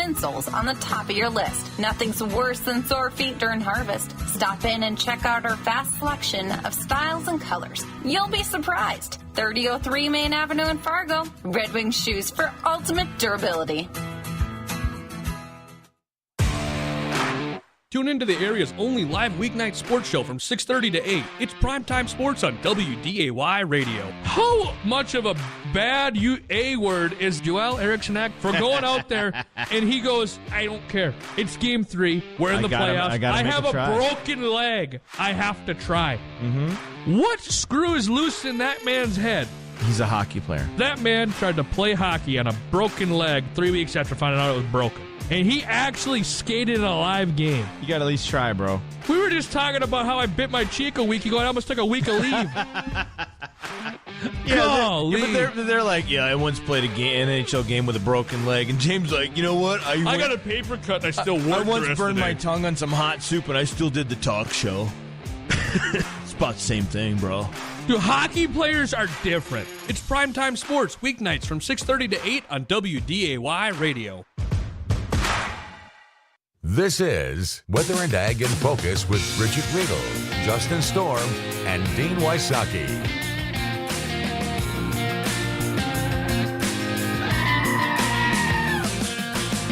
insoles on the top of your list. Nothing's worse than sore feet during harvest. Stop in and check out our vast selection of styles and colors. You'll be surprised. 3003 Main Avenue in Fargo. Red Wing shoes for ultimate durability. Tune into the area's only live weeknight sports show from 6:30 to 8. It's primetime sports on WDAY radio. How much of a bad A word is Joel Eriksson for going out there and he goes, I don't care. It's game 3. We're in the playoffs. I have a broken leg. I have to try. Mm-hmm. What screw is loose in that man's head? He's a hockey player. That man tried to play hockey on a broken leg 3 weeks after finding out it was broken. And he actually skated in a live game. You got to at least try, bro. We were just talking about how I bit my cheek a week ago and I almost took a week of leave. They're like, yeah, I once played an NHL game with a broken leg. And James like, you know what? I got a paper cut and I still worked. I once burned my tongue on some hot soup and I still did the talk show. It's about the same thing, bro. Dude, hockey players are different. It's primetime sports, weeknights from 6:30 to 8 on WDAY radio. This is Weather and Ag in Focus with Bridgette Readel, Justin Storm, and Dean Wysocki.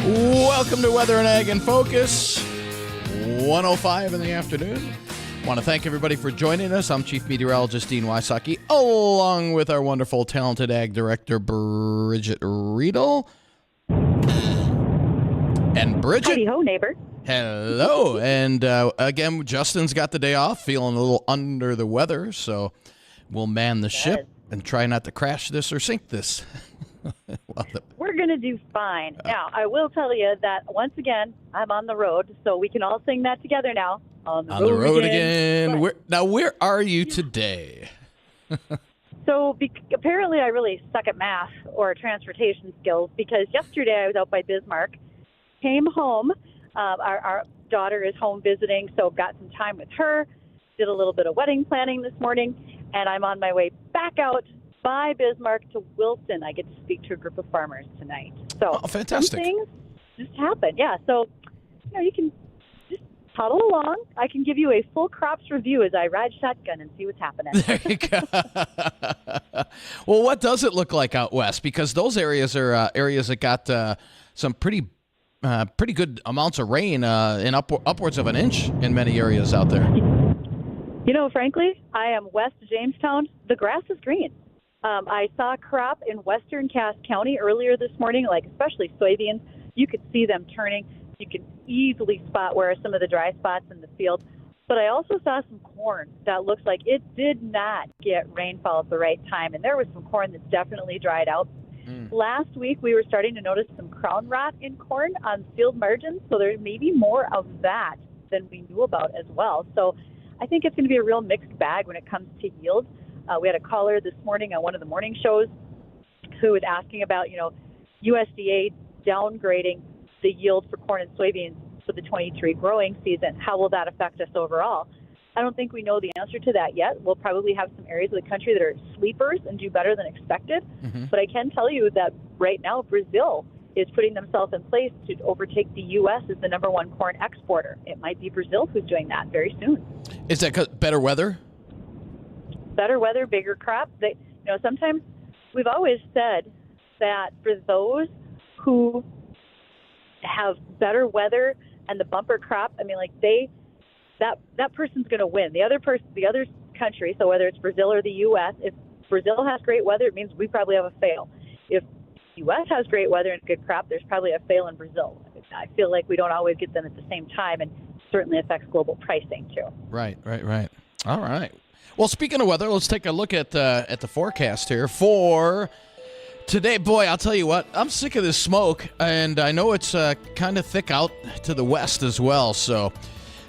Welcome to Weather and Ag in Focus, 1:05 in the afternoon. Want to thank everybody for joining us. I'm Chief Meteorologist Dean Wysocki, along with our wonderful, talented Ag Director, Bridgette Readel. And Bridgette. Howdy ho, neighbor. Hello. And again, Justin's got the day off, feeling a little under the weather, so we'll man the ship and try not to crash this or sink this. We're going to do fine. Now, I will tell you that, once again, I'm on the road, so we can all sing that together now. On the road again. Where are you today? So apparently I really suck at math or transportation skills, because yesterday I was out by Bismarck, came home. Our daughter is home visiting, so got some time with her, did a little bit of wedding planning this morning, and I'm on my way back out by Bismarck to Wilson. I get to speak to a group of farmers tonight. So fantastic. Some things just happen. Yeah, so you can just toddle along. I can give you a full crops review as I ride shotgun and see what's happening. There you go. Well, what does it look like out west? Because those areas are areas that got some pretty good amounts of rain, in upwards of an inch in many areas out there. Frankly, I am west of Jamestown. The grass is green. I saw a crop in western Cass County earlier this morning, like especially soybeans. You could see them turning. You could easily spot where are some of the dry spots in the field. But I also saw some corn that looks like it did not get rainfall at the right time, and there was some corn that's definitely dried out. Last week, we were starting to notice some crown rot in corn on field margins, so there may be more of that than we knew about as well. So I think it's going to be a real mixed bag when it comes to yield. We had a caller this morning on one of the morning shows who was asking about, USDA downgrading the yield for corn and soybeans for the 23 growing season. How will that affect us overall? I don't think we know the answer to that yet. We'll probably have some areas of the country that are sleepers and do better than expected. Mm-hmm. But I can tell you that right now Brazil is putting themselves in place to overtake the U.S. as the number one corn exporter. It might be Brazil who's doing that very soon. Is that better weather? Better weather, bigger crop. Sometimes we've always said that for those who have better weather and the bumper crop, that person's going to win. The other country, so whether it's Brazil or the U.S., if Brazil has great weather, it means we probably have a fail. If the U.S. has great weather and good crop, there's probably a fail in Brazil. I feel like we don't always get them at the same time, and certainly affects global pricing too. Right. All right. Well, speaking of weather, let's take a look at the forecast here for today. Boy, I'll tell you what, I'm sick of this smoke, and I know it's kind of thick out to the west as well, so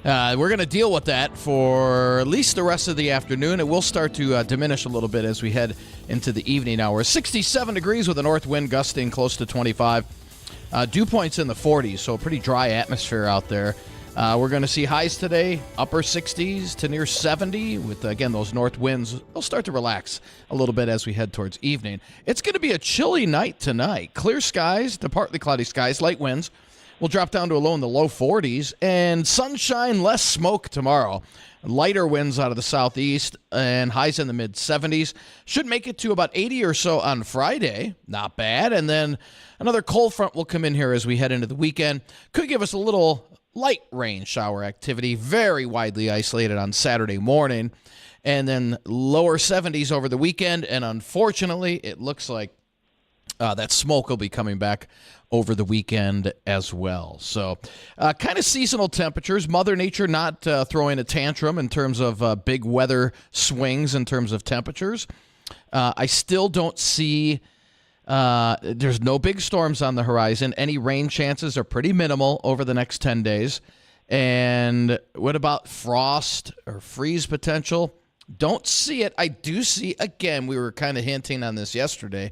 we're going to deal with that for at least the rest of the afternoon. It will start to diminish a little bit as we head into the evening hours. 67 degrees with a north wind gusting close to 25. Dew points in the 40s, so a pretty dry atmosphere out there. We're going to see highs today, upper 60s to near 70 with, again, those north winds. They'll start to relax a little bit as we head towards evening. It's going to be a chilly night tonight. Clear skies to partly cloudy skies, light winds. will drop down to a low in the low 40s. And sunshine, less smoke tomorrow. Lighter winds out of the southeast and highs in the mid-70s. Should make it to about 80 or so on Friday. Not bad. And then another cold front will come in here as we head into the weekend. Could give us a little light rain shower activity, very widely isolated on Saturday morning. And then lower 70s over the weekend. And unfortunately, it looks like that smoke will be coming back over the weekend as well. So kind of seasonal temperatures. Mother Nature not throwing a tantrum in terms of big weather swings in terms of temperatures. I still don't see there's no big storms on the horizon. Any rain chances are pretty minimal over the next 10 days. And what about frost or freeze potential? Don't see it. I do see, again, we were kind of hinting on this yesterday,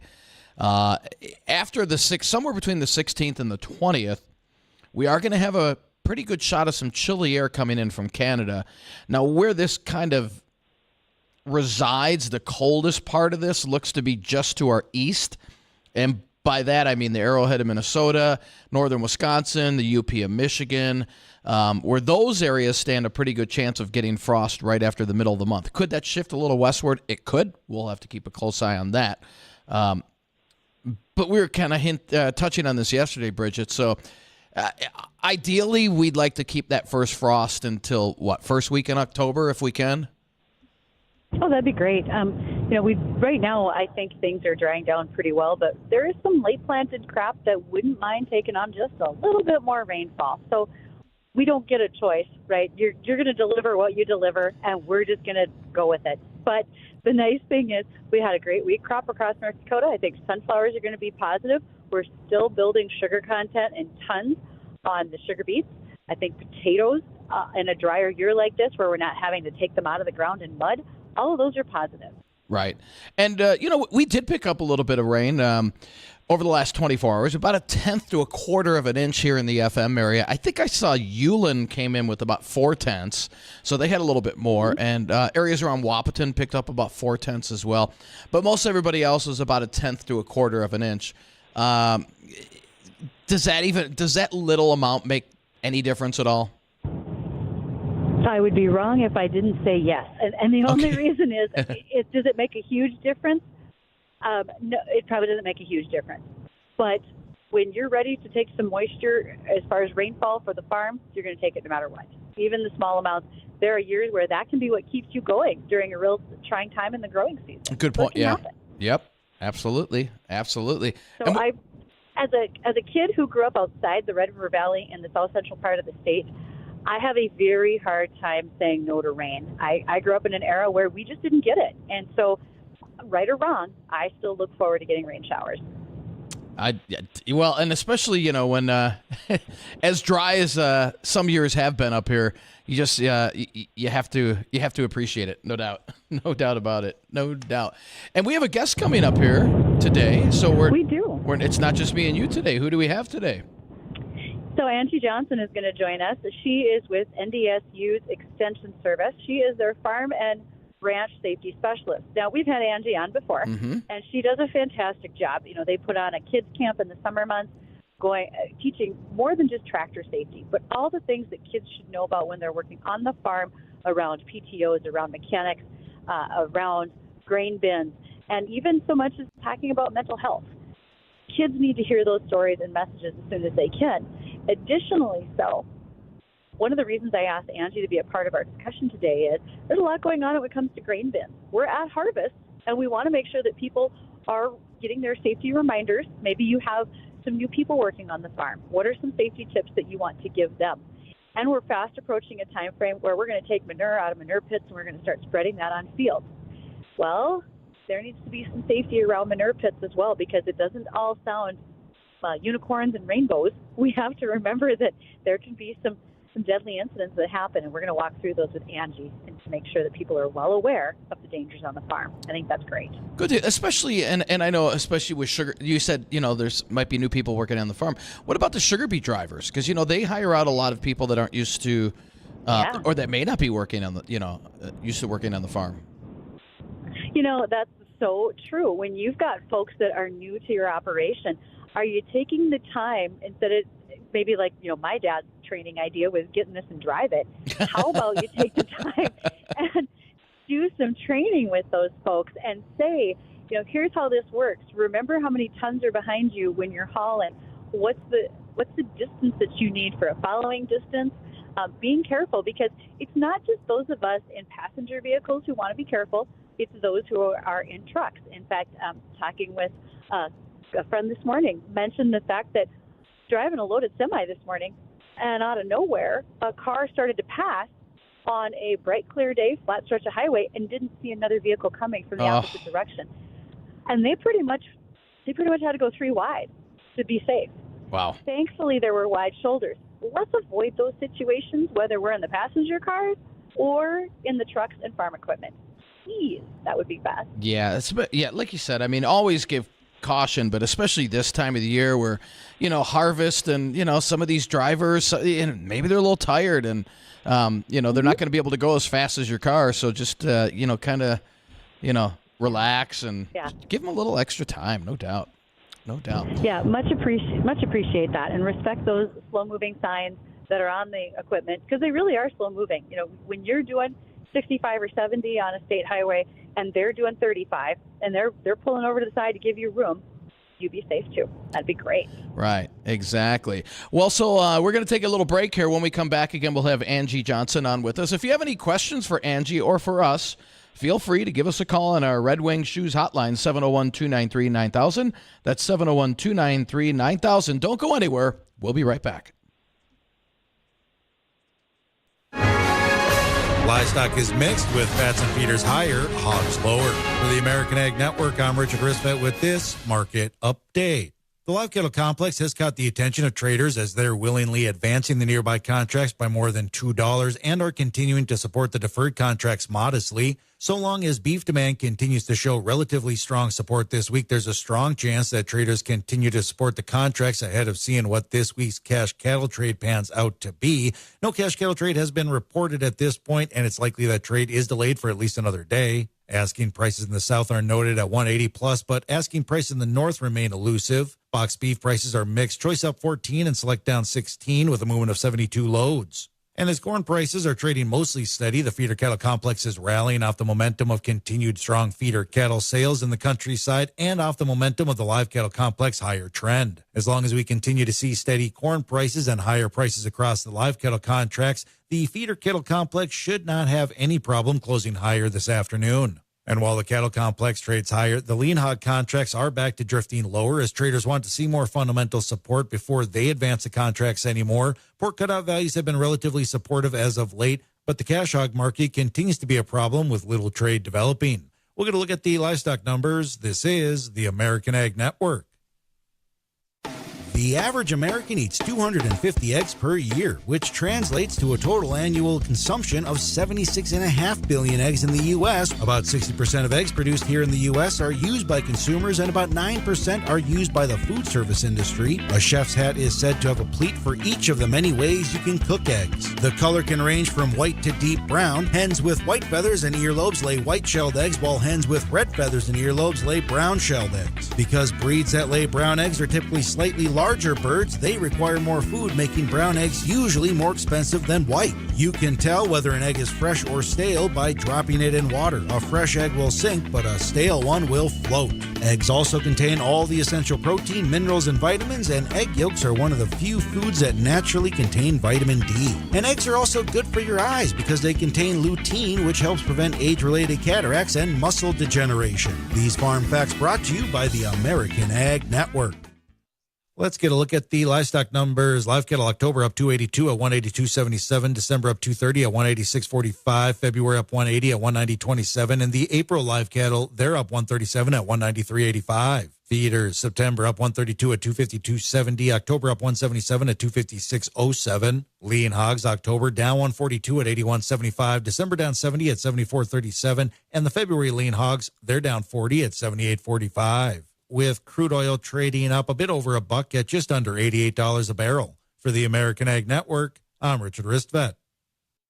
after somewhere between the 16th and the 20th, we are going to have a pretty good shot of some chilly air coming in from Canada. Now, where this kind of resides, the coldest part of this looks to be just to our east. And by that, I mean the Arrowhead of Minnesota, northern Wisconsin, the UP of Michigan, where those areas stand a pretty good chance of getting frost right after the middle of the month. Could that shift a little westward? It could. We'll have to keep a close eye on that. But we were kind of touching on this yesterday, Bridgette. So ideally, we'd like to keep that first frost until, first week in October if we can? Oh, that'd be great. We right now, I think things are drying down pretty well, but there is some late planted crop that wouldn't mind taking on just a little bit more rainfall. So we don't get a choice, right? You're going to deliver what you deliver, and we're just going to go with it. But the nice thing is we had a great wheat crop across North Dakota. I think sunflowers are going to be positive. We're still building sugar content in tons on the sugar beets. I think potatoes in a drier year like this where we're not having to take them out of the ground in mud, all of those are positive. Right. And, we did pick up a little bit of rain over the last 24 hours, about 1/10 to 1/4 of an inch here in the FM area. I think I saw Ulen came in with about 4/10, so they had a little bit more. And areas around Wahpeton picked up about 4/10 as well. But most everybody else was about 1/10 to 1/4 of an inch. Does that little amount make any difference at all? I would be wrong if I didn't say yes. And the only reason is, does it make a huge difference? No, it probably doesn't make a huge difference. But when you're ready to take some moisture as far as rainfall for the farm, you're going to take it no matter what. Even the small amounts. There are years where that can be what keeps you going during a real trying time in the growing season. Good point. Yeah. Happen. Yep. Absolutely. Absolutely. So as a kid who grew up outside the Red River Valley in the south central part of the state, I have a very hard time saying no to rain. I grew up in an era where we just didn't get it. And so, right or wrong, I still look forward to getting rain showers. And especially, when as dry as some years have been up here, you just you have to appreciate it. No doubt. No doubt about it. No doubt. And we have a guest coming up here today. So we do. It's not just me and you today. Who do we have today? So Angie Johnson is going to join us. She is with NDSU's Extension Service. She is their farm and ranch safety specialist. Now, we've had Angie on before, and she does a fantastic job. They put on a kids camp in the summer months, teaching more than just tractor safety, but all the things that kids should know about when they're working on the farm, around PTOs, around mechanics, around grain bins, and even so much as talking about mental health. Kids need to hear those stories and messages as soon as they can. Additionally, one of the reasons I asked Angie to be a part of our discussion today is there's a lot going on when it comes to grain bins. We're at harvest, and we want to make sure that people are getting their safety reminders. Maybe you have some new people working on the farm. What are some safety tips that you want to give them? And we're fast approaching a time frame where we're going to take manure out of manure pits and we're going to start spreading that on fields. Well, there needs to be some safety around manure pits as well, because it doesn't all sound unicorns and rainbows. We have to remember that there can be some deadly incidents that happen, and we're going to walk through those with Angie and to make sure that people are well aware of the dangers on the farm. I think that's great. Good, especially, and I know, especially with sugar, you said, there's might be new people working on the farm. What about the sugar beet drivers? Because, they hire out a lot of people that aren't used to, or that may not be working on the, used to working on the farm. That's so true. When you've got folks that are new to your operation, are you taking the time, instead of maybe like, my dad's training idea was get in this and drive it. How about you take the time and do some training with those folks and say, here's how this works. Remember how many tons are behind you when you're hauling. What's the distance that you need for a following distance? Being careful, because it's not just those of us in passenger vehicles who want to be careful. It's those who are in trucks. In fact, talking with a friend this morning, mentioned the fact that driving a loaded semi this morning, and out of nowhere, a car started to pass on a bright, clear day, flat stretch of highway, and didn't see another vehicle coming from the opposite direction. And they pretty much had to go 3 wide to be safe. Wow. Thankfully, there were wide shoulders. Let's avoid those situations, whether we're in the passenger cars or in the trucks and farm equipment. Please, that would be best. Yeah, like you said, I mean, always give caution, but especially this time of the year where, harvest and, some of these drivers, maybe they're a little tired and, they're not going to be able to go as fast as your car. So just, kind of, relax and give them a little extra time. No doubt. Yeah, much appreciate that, and respect those slow-moving signs that are on the equipment, because they really are slow-moving. When you're doing 65 or 70 on a state highway and they're doing 35 and they're pulling over to the side to give you room, you be safe too. That'd be great. Right, exactly. Well, so we're going to take a little break here. When we come back again, we'll have Angie Johnson on with us. If you have any questions for Angie or for us, feel free to give us a call on our Red Wing Shoes hotline, 701-293-9000. That's 701-293-9000. Don't go anywhere. We'll be right back. Livestock is mixed with fats and feeders higher, hogs lower. For the American Ag Network, I'm Richard Risvet with this market update. The live cattle complex has caught the attention of traders as they're willingly advancing the nearby contracts by more than $2 and are continuing to support the deferred contracts modestly. So long as beef demand continues to show relatively strong support this week, there's a strong chance that traders continue to support the contracts ahead of seeing what this week's cash cattle trade pans out to be. No cash cattle trade has been reported at this point, and it's likely that trade is delayed for at least another day. Asking prices in the south are noted at 180 plus, but asking prices in the north remain elusive. Box beef prices are mixed. Choice up 14 and select down 16 with a movement of 72 loads. And as corn prices are trading mostly steady, the feeder cattle complex is rallying off the momentum of continued strong feeder cattle sales in the countryside and off the momentum of the live cattle complex higher trend. As long as we continue to see steady corn prices and higher prices across the live cattle contracts, the feeder cattle complex should not have any problem closing higher this afternoon. And while the cattle complex trades higher, the lean hog contracts are back to drifting lower as traders want to see more fundamental support before they advance the contracts anymore. Pork cutout values have been relatively supportive as of late, but the cash hog market continues to be a problem with little trade developing. We're going to look at the livestock numbers. This is the American Ag Network. The average American eats 250 eggs per year, which translates to a total annual consumption of 76.5 billion eggs in the U.S. About 60% of eggs produced here in the U.S. are used by consumers, and about 9% are used by the food service industry. A chef's hat is said to have a pleat for each of the many ways you can cook eggs. The color can range from white to deep brown. Hens with white feathers and earlobes lay white-shelled eggs, while hens with red feathers and earlobes lay brown-shelled eggs. Because breeds that lay brown eggs are typically slightly larger birds, they require more food, making brown eggs usually more expensive than white. You can tell whether an egg is fresh or stale by dropping it in water. A fresh egg will sink, but a stale one will float. Eggs also contain all the essential protein, minerals, and vitamins, and egg yolks are one of the few foods that naturally contain vitamin D. And eggs are also good for your eyes because they contain lutein, which helps prevent age-related cataracts and muscle degeneration. These farm facts brought to you by the American Ag Network. Let's get a look at the livestock numbers. Live cattle October up 282 at 182.77. December up 230 at 186.45. February up 180 at 190.27. And the April live cattle, they're up 137 at 193.85. Feeders September up 132 at 252.70. October up 177 at 256.07. Lean hogs October down 142 at 81.75. December down 70 at 74.37. And the February lean hogs, they're down 40 at 78.45. With crude oil trading up a bit over $1 at just under $88 a barrel. For the American Ag Network, I'm Richard Risvet.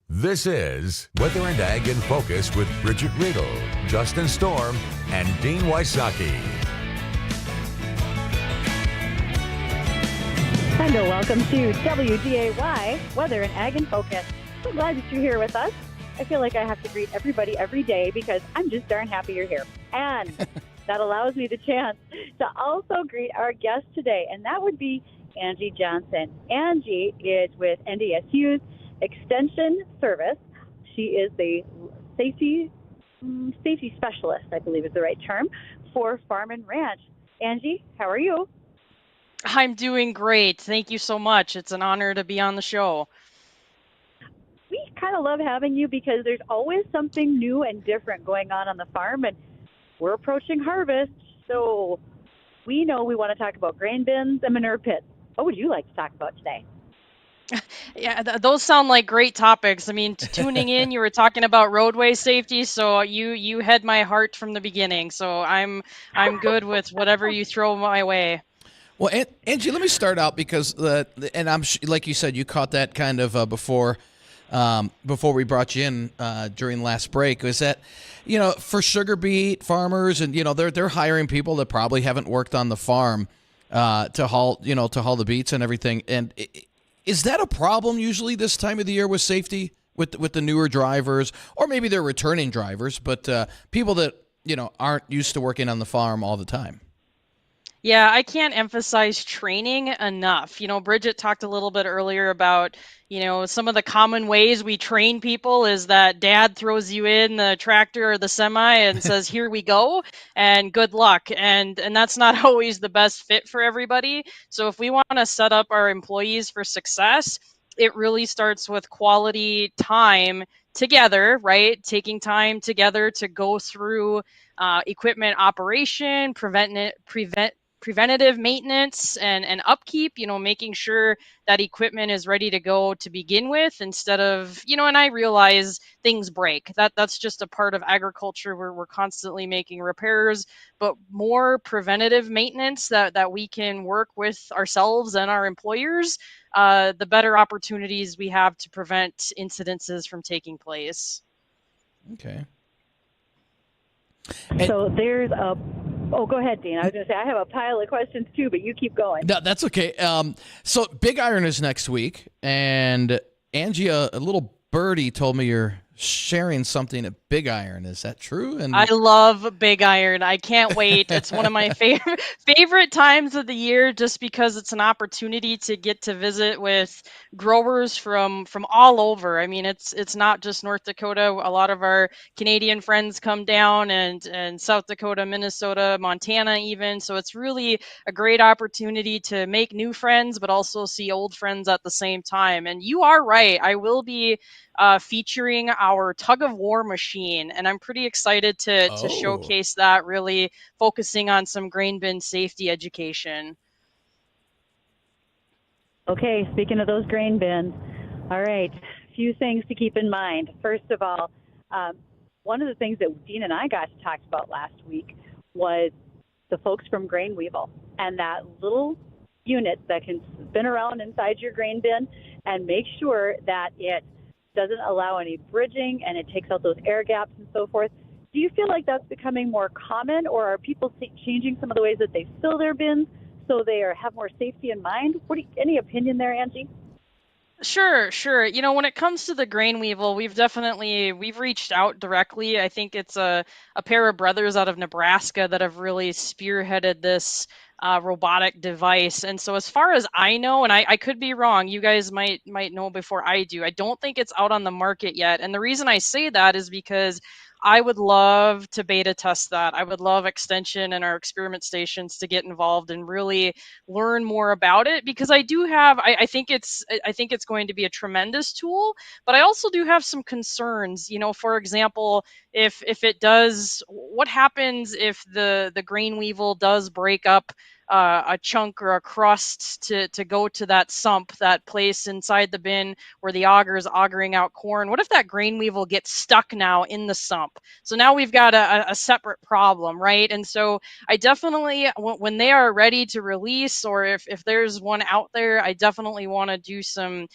This is Weather and Ag in Focus with Bridgette Readel, Justin Storm, and Dean Wysocki. And welcome to WDAY Weather and Ag in Focus. So glad that you're here with us. I feel like I have to greet everybody every day because I'm just darn happy you're here. And that allows me the chance to also greet our guest today, and that would be Angie Johnson. Angie is with NDSU's Extension Service. She is the safety specialist, I believe is the right term, for Farm and Ranch. Angie, how are you? I'm doing great. Thank you so much. It's an honor to be on the show. We kind of love having you because there's always something new and different going on the farm, and we're approaching harvest, so we know we want to talk about grain bins and manure pits. What would you like to talk about today? Yeah, those sound like great topics. I mean, tuning in, you were talking about roadway safety, so you had my heart from the beginning. So I'm good with whatever you throw my way. Well, Angie, let me start out because and like you said, you caught that kind of before we brought you in during last break. Was that, for sugar beet farmers, and they're hiring people that probably haven't worked on the farm to haul the beets and everything. And is that a problem usually this time of the year with safety with the newer drivers, or maybe they're returning drivers, but people that aren't used to working on the farm all the time? Yeah, I can't emphasize training enough. Bridgette talked a little bit earlier about, some of the common ways we train people is that dad throws you in the tractor or the semi and says, "Here we go," and good luck. And that's not always the best fit for everybody. So if we want to set up our employees for success, it really starts with quality time together, right? Taking time together to go through equipment operation, preventative maintenance and upkeep, making sure that equipment is ready to go to begin with instead of, and I realize things break. That's just a part of agriculture where we're constantly making repairs, but more preventative maintenance that we can work with ourselves and our employers, the better opportunities we have to prevent incidences from taking place. Okay. So there's a... Oh, go ahead, Dean. I was going to say, I have a pile of questions too, but you keep going. No, that's okay. So Big Iron is next week, and Angie, a little birdie told me you're sharing something at Big Iron. Is that true? And I love Big Iron. I can't wait. It's one of my favorite times of the year just because it's an opportunity to get to visit with growers from all over. I mean, it's not just North Dakota. A lot of our Canadian friends come down and South Dakota, Minnesota, Montana even. So it's really a great opportunity to make new friends, but also see old friends at the same time. And you are right. I will be featuring our tug of war machine, and I'm pretty excited to showcase that, really focusing on some grain bin safety education. Okay, speaking of those grain bins, all right, a few things to keep in mind. First of all, one of the things that Dean and I got to talk about last week was the folks from Grain Weevil and that little unit that can spin around inside your grain bin and make sure that it doesn't allow any bridging and it takes out those air gaps and so forth. Do you feel like that's becoming more common, or are people changing some of the ways that they fill their bins so they have more safety in mind? Any opinion there, Angie? Sure. When it comes to the grain weevil, we've reached out directly. I think it's a pair of brothers out of Nebraska that have really spearheaded this robotic device. And so as far as I know, and I could be wrong, you guys might know before I do, I don't think it's out on the market yet. And the reason I say that is because I would love to beta test that. I would love Extension and our experiment stations to get involved and really learn more about it, because I think it's going to be a tremendous tool, but I also do have some concerns. For example, if it does, what happens if the grain weevil does break up a chunk or a crust to go to that sump, that place inside the bin where the auger is augering out corn? What if that grain weevil gets stuck now in the sump? So now we've got a separate problem, right? And so I definitely, when they are ready to release, or if there's one out there, I definitely want to do some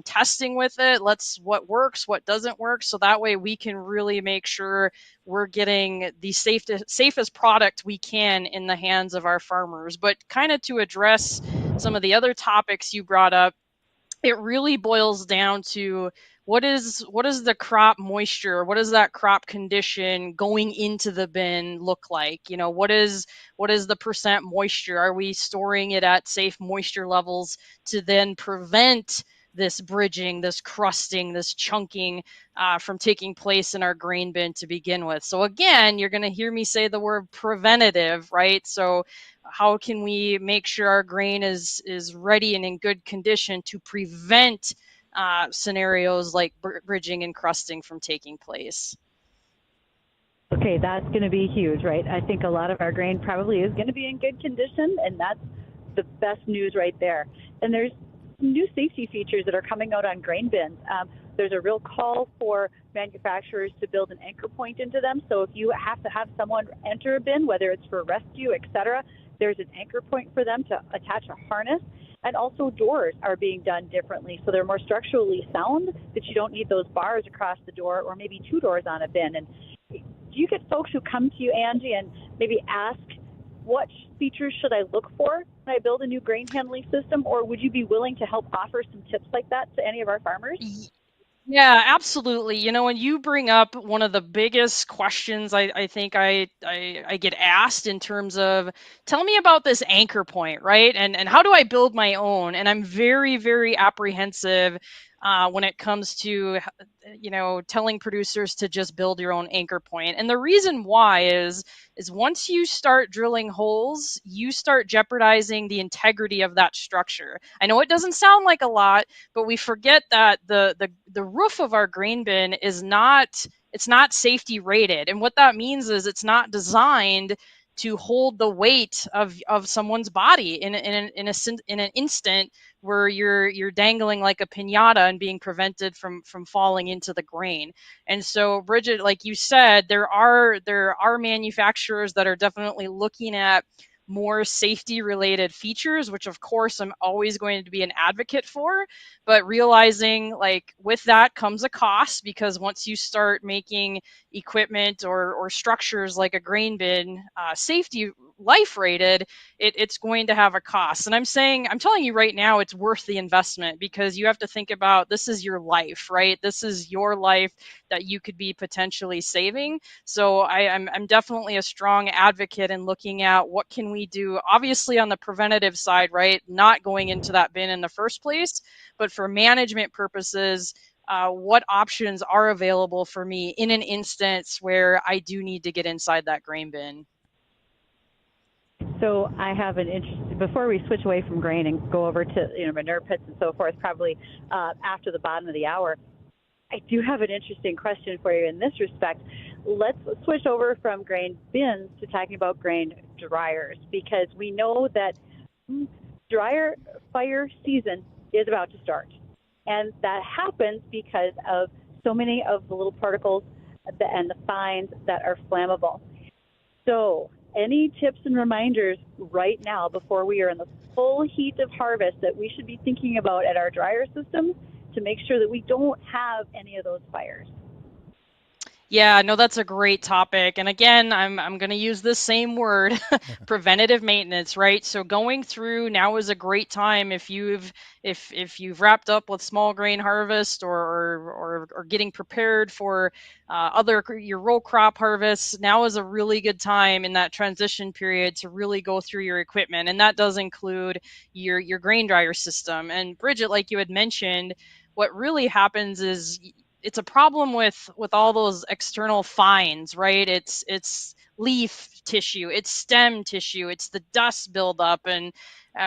testing with it. What works, what doesn't work, so that way we can really make sure we're getting the safest product we can in the hands of our farmers. But kind of to address some of the other topics you brought up, it really boils down to what is the crop moisture, what does that crop condition going into the bin look like? What is the percent moisture? Are we storing it at safe moisture levels to then prevent this bridging, this crusting, this chunking from taking place in our grain bin to begin with? So again, you're going to hear me say the word preventative, right? So how can we make sure our grain is ready and in good condition to prevent scenarios like bridging and crusting from taking place? Okay, that's going to be huge, right? I think a lot of our grain probably is going to be in good condition, and that's the best news right there. And there's new safety features that are coming out on grain bins. There's a real call for manufacturers to build an anchor point into them. So if you have to have someone enter a bin, whether it's for rescue, etc., there's an anchor point for them to attach a harness. And also doors are being done differently, so they're more structurally sound, that you don't need those bars across the door or maybe two doors on a bin. And do you get folks who come to you, Angie, and maybe ask, what features should I look for when I build a new grain handling system? Or would you be willing to help offer some tips like that to any of our farmers? Yeah, absolutely. When you bring up one of the biggest questions I think I get asked in terms of, tell me about this anchor point, right? And how do I build my own? And I'm very, very apprehensive when it comes to, telling producers to just build your own anchor point. And the reason why is once you start drilling holes, you start jeopardizing the integrity of that structure. I know it doesn't sound like a lot, but we forget that the roof of our grain bin is not, it's not safety rated. And what that means is it's not designed to hold the weight of someone's body in an instant where you're dangling like a piñata and being prevented from falling into the grain. And so, Bridgette, like you said, there are manufacturers that are definitely looking at more safety related features, which of course I'm always going to be an advocate for, but realizing like with that comes a cost, because once you start making equipment or structures like a grain bin safety life rated, it's going to have a cost. And I'm telling you right now, it's worth the investment, because you have to think about, this is your life, right? This is your life that you could be potentially saving. So I'm definitely a strong advocate in looking at what can we do, obviously on the preventative side, right? Not going into that bin in the first place, but for management purposes, what options are available for me in an instance where I do need to get inside that grain bin. So I have an interest, before we switch away from grain and go over to manure pits and so forth, probably after the bottom of the hour, I do have an interesting question for you in this respect. Let's switch over from grain bins to talking about grain dryers, because we know that dryer fire season is about to start. And that happens because of so many of the little particles and the fines that are flammable. So any tips and reminders right now before we are in the full heat of harvest that we should be thinking about at our dryer systems to make sure that we don't have any of those fires? Yeah, no, that's a great topic. And again, I'm going to use the same word, preventative maintenance, right? So going through now is a great time if you've wrapped up with small grain harvest or getting prepared for your row crop harvest. Now is a really good time in that transition period to really go through your equipment, and that does include your grain dryer system. And Bridgette, like you had mentioned, what really happens is it's a problem with all those external fines, right? It's leaf tissue, it's stem tissue, it's the dust buildup, and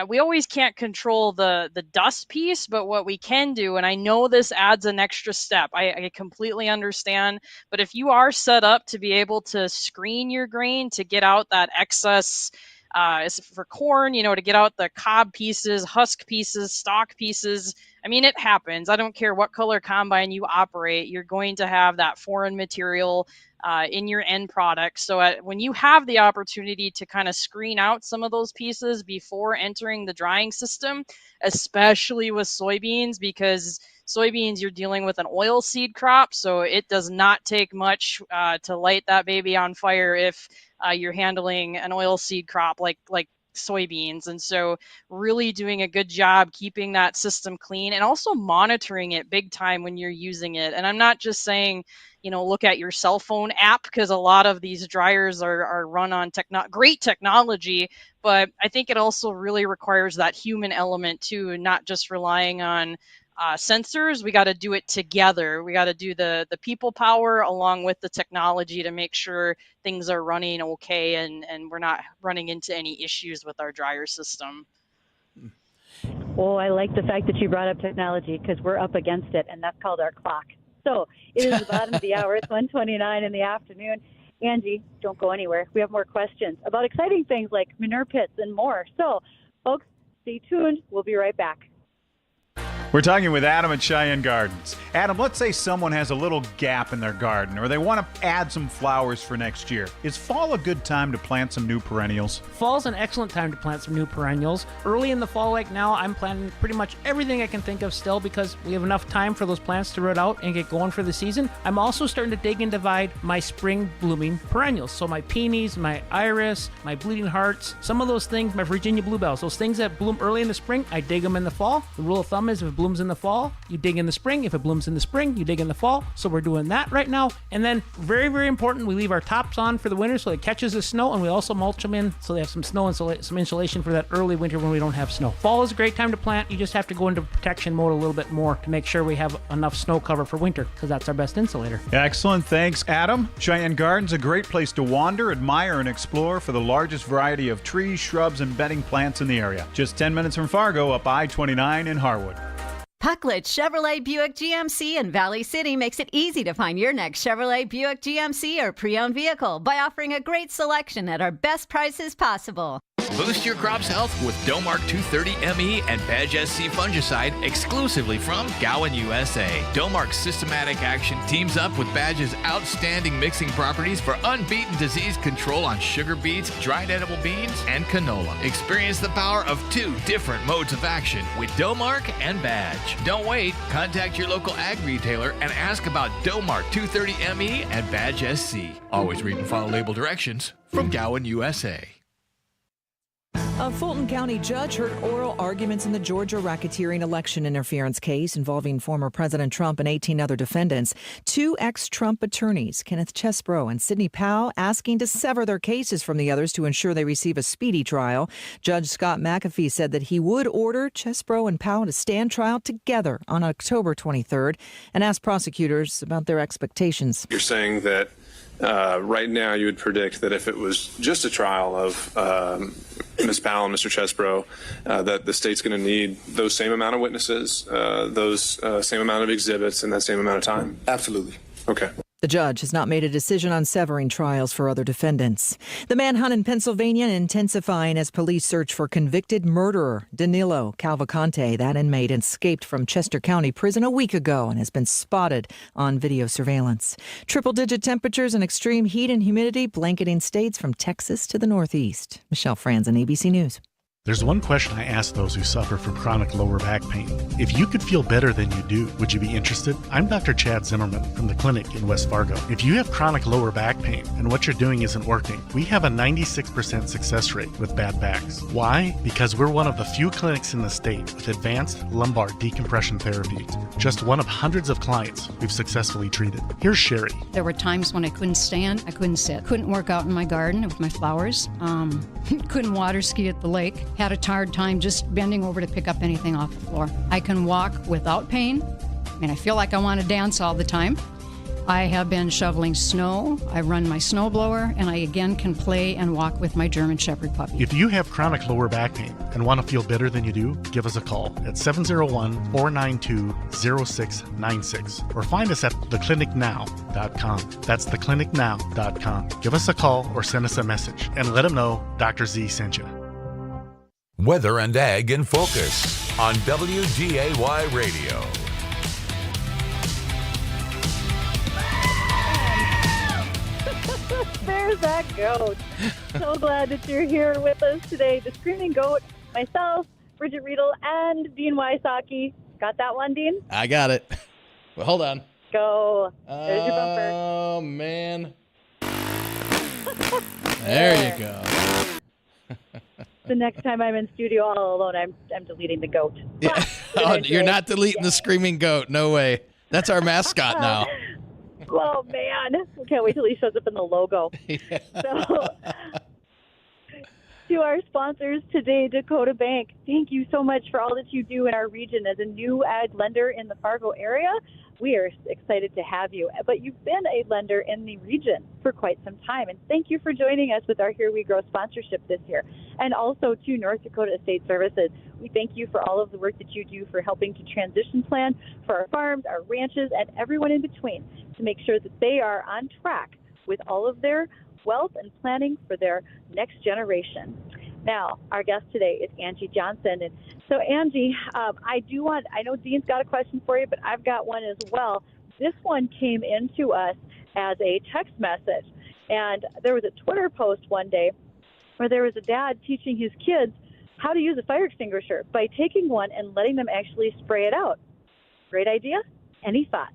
we always can't control the dust piece, but what we can do, and I know this adds an extra step, I completely understand, but if you are set up to be able to screen your grain to get out that excess, for corn, to get out the cob pieces, husk pieces, stalk pieces. I mean, it happens. I don't care what color combine you operate. You're going to have that foreign material in your end product. So when you have the opportunity to kind of screen out some of those pieces before entering the drying system, especially with soybeans, because soybeans, you're dealing with an oil seed crop. So it does not take much to light that baby on fire if you're handling an oil seed crop like soybeans. And so really doing a good job keeping that system clean and also monitoring it big time when you're using it. And I'm not just saying, look at your cell phone app, because a lot of these dryers are run on great technology, but I think it also really requires that human element too, not just relying on sensors. We got to do it together. We got to do the people power along with the technology to make sure things are running okay and we're not running into any issues with our dryer system. Oh, I like the fact that you brought up technology, because we're up against it, and that's called our clock. So it is the bottom of the hour. It's 1:29 in the afternoon. Angie, don't go anywhere. We have more questions about exciting things like manure pits and more. So, folks, stay tuned. We'll be right back. We're talking with Adam at Cheyenne Gardens. Adam, let's say someone has a little gap in their garden, or they want to add some flowers for next year. Is fall a good time to plant some new perennials? Fall's an excellent time to plant some new perennials. Early in the fall, like now, I'm planting pretty much everything I can think of still, because we have enough time for those plants to root out and get going for the season. I'm also starting to dig and divide my spring blooming perennials. So my peonies, my iris, my bleeding hearts, some of those things, my Virginia bluebells, those things that bloom early in the spring, I dig them in the fall. The rule of thumb is if it blooms in the fall, you dig in the spring. If it blooms in the spring, you dig in the fall. So we're doing that right now. And then very, very important, we leave our tops on for the winter so it catches the snow, and we also mulch them in so they have some snow and some insulation for that early winter when we don't have snow. Fall is a great time to plant. You just have to go into protection mode a little bit more to make sure we have enough snow cover for winter, because that's our best insulator. Excellent. Thanks, Adam. Cheyenne Gardens, a great place to wander, admire, and explore for the largest variety of trees, shrubs, and bedding plants in the area. Just 10 minutes from Fargo, up I-29 in Harwood. Pucklet Chevrolet Buick GMC in Valley City makes it easy to find your next Chevrolet Buick GMC or pre-owned vehicle by offering a great selection at our best prices possible. Boost your crop's health with Domark 230 ME and Badge SC fungicide exclusively from Gowan, USA. Domark's systematic action teams up with Badge's outstanding mixing properties for unbeaten disease control on sugar beets, dried edible beans, and canola. Experience the power of two different modes of action with Domark and Badge. Don't wait. Contact your local ag retailer and ask about Domark 230 ME and Badge SC. Always read and follow label directions from Gowan, USA. A Fulton County judge heard oral arguments in the Georgia racketeering election interference case involving former President Trump and 18 other defendants. Two ex-Trump attorneys, Kenneth Chesbrough and Sidney Powell, asking to sever their cases from the others to ensure they receive a speedy trial. Judge Scott McAfee said that he would order Chesbrough and Powell to stand trial together on October 23rd and asked prosecutors about their expectations. You're saying that right now you would predict that if it was just a trial of Ms. Powell and Mr. Chesbrough, that the state's going to need those same amount of witnesses, those same amount of exhibits, and that same amount of time? Absolutely. Okay. The judge has not made a decision on severing trials for other defendants. The manhunt in Pennsylvania intensifying as police search for convicted murderer Danilo Cavalcante. That inmate escaped from Chester County Prison a week ago and has been spotted on video surveillance. Triple-digit temperatures and extreme heat and humidity blanketing states from Texas to the Northeast. Michelle Franzen, ABC News. There's one question I ask those who suffer from chronic lower back pain. If you could feel better than you do, would you be interested? I'm Dr. Chad Zimmerman from the clinic in West Fargo. If you have chronic lower back pain and what you're doing isn't working, we have a 96% success rate with bad backs. Why? Because we're one of the few clinics in the state with advanced lumbar decompression therapy. Just one of hundreds of clients we've successfully treated. Here's Sherry. There were times when I couldn't stand, I couldn't sit, couldn't work out in my garden with my flowers, couldn't water ski at the lake. Had a hard time just bending over to pick up anything off the floor. I can walk without pain. I mean, I feel like I want to dance all the time. I have been shoveling snow. I run my snowblower, and I again can play and walk with my German Shepherd puppy. If you have chronic lower back pain and want to feel better than you do, give us a call at 701-492-0696 or find us at theclinicnow.com. That's theclinicnow.com. Give us a call or send us a message and let them know Dr. Z sent you. Weather and Ag in Focus on WDAY Radio. There's that goat. So glad that you're here with us today. The Screaming Goat, myself, Bridgette Readel, and Dean Wysocki. Got that one, Dean? I got it. Well, hold on. Go. There's your bumper. Oh, man. There you go. the next time I'm in studio all alone, I'm deleting the goat. Yeah. Oh, you're not deleting the screaming goat. No way. That's our mascot now. Oh, man. I can't wait till he shows up in the logo. Yeah. So, to our sponsors today, Dakota Bank, thank you so much for all that you do in our region. As a new ag lender in the Fargo area, we are excited to have you. But you've been a lender in the region for quite some time. And thank you for joining us with our Here We Grow sponsorship this year. And also to North Dakota Estate Services. We thank you for all of the work that you do for helping to transition plan for our farms, our ranches, and everyone in between to make sure that they are on track with all of their wealth and planning for their next generation. Now, our guest today is Angie Johnson. And so, Angie, I know Dean's got a question for you, but I've got one as well. This one came into us as a text message. And there was a Twitter post one day where there was a dad teaching his kids how to use a fire extinguisher by taking one and letting them actually spray it out. Great idea. Any thoughts?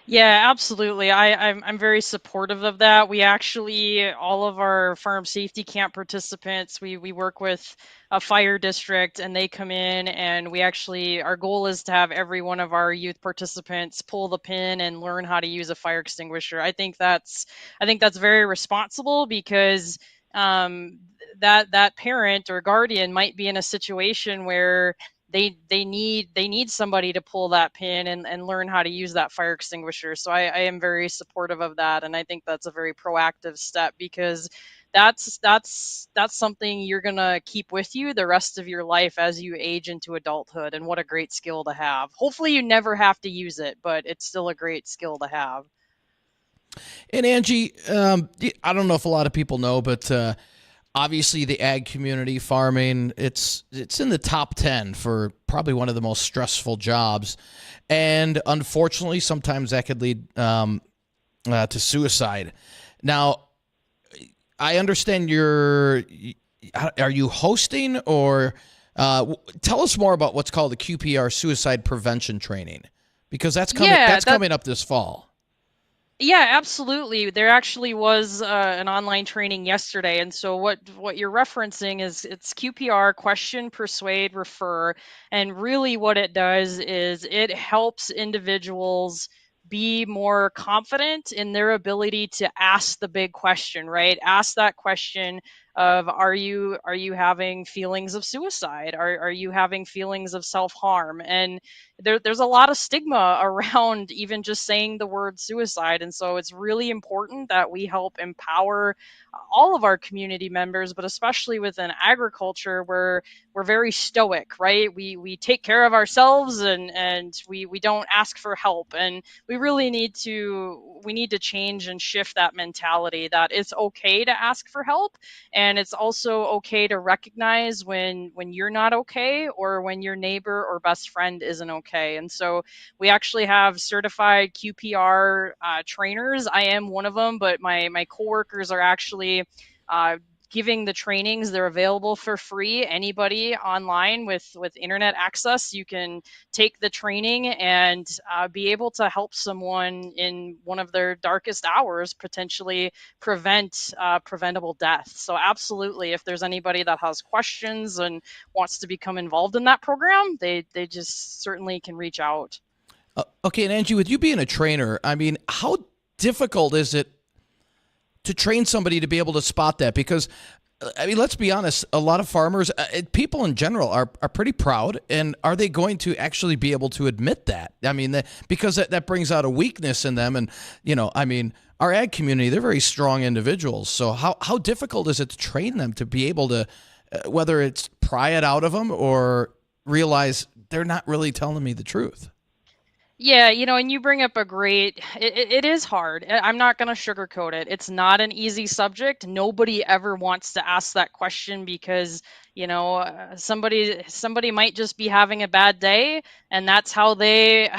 Yeah, absolutely. I'm very supportive of that. We actually, all of our farm safety camp participants, we work with a fire district and they come in and our goal is to have every one of our youth participants pull the pin and learn how to use a fire extinguisher. I think that's very responsible because that parent or guardian might be in a situation where they need somebody to pull that pin and learn how to use that fire extinguisher. So I am very supportive of that, and I think that's a very proactive step because that's something you're gonna keep with you the rest of your life as you age into adulthood. And what a great skill to have. Hopefully you never have to use it, but it's still a great skill to have. And Angie, I don't know if a lot of people know, but obviously the ag community, farming, it's in the top 10 for probably one of the most stressful jobs. And unfortunately, sometimes that could lead to suicide. Now, I understand are you hosting or tell us more about what's called the QPR suicide prevention training, because that's coming up this fall. Yeah, absolutely. There actually was an online training yesterday, and so what you're referencing is it's QPR, question, persuade, refer, and really what it does is it helps individuals be more confident in their ability to ask the big question, right? Ask that question of are you having feelings of suicide? Are you having feelings of self-harm? And there's a lot of stigma around even just saying the word suicide. And so it's really important that we help empower all of our community members, but especially within agriculture where we're very stoic, right? We take care of ourselves and we don't ask for help. And we really need to change and shift that mentality that it's okay to ask for help. And it's also okay to recognize when you're not okay or when your neighbor or best friend isn't okay. And so we actually have certified QPR trainers. I am one of them, but my coworkers are actually giving the trainings. They're available for free. Anybody online with internet access, you can take the training and be able to help someone in one of their darkest hours, potentially prevent preventable death. So absolutely, if there's anybody that has questions and wants to become involved in that program, they just certainly can reach out. Okay, and Angie, with you being a trainer, I mean, how difficult is it to train somebody to be able to spot that? Because, I mean, let's be honest, a lot of farmers, people in general are pretty proud. And are they going to actually be able to admit that? I mean, because that brings out a weakness in them. And, I mean, our ag community, they're very strong individuals. So how difficult is it to train them to be able to, whether it's pry it out of them or realize they're not really telling me the truth? Yeah, and you bring up it is hard. I'm not going to sugarcoat it. It's not an easy subject. Nobody ever wants to ask that question because, somebody might just be having a bad day and that's how they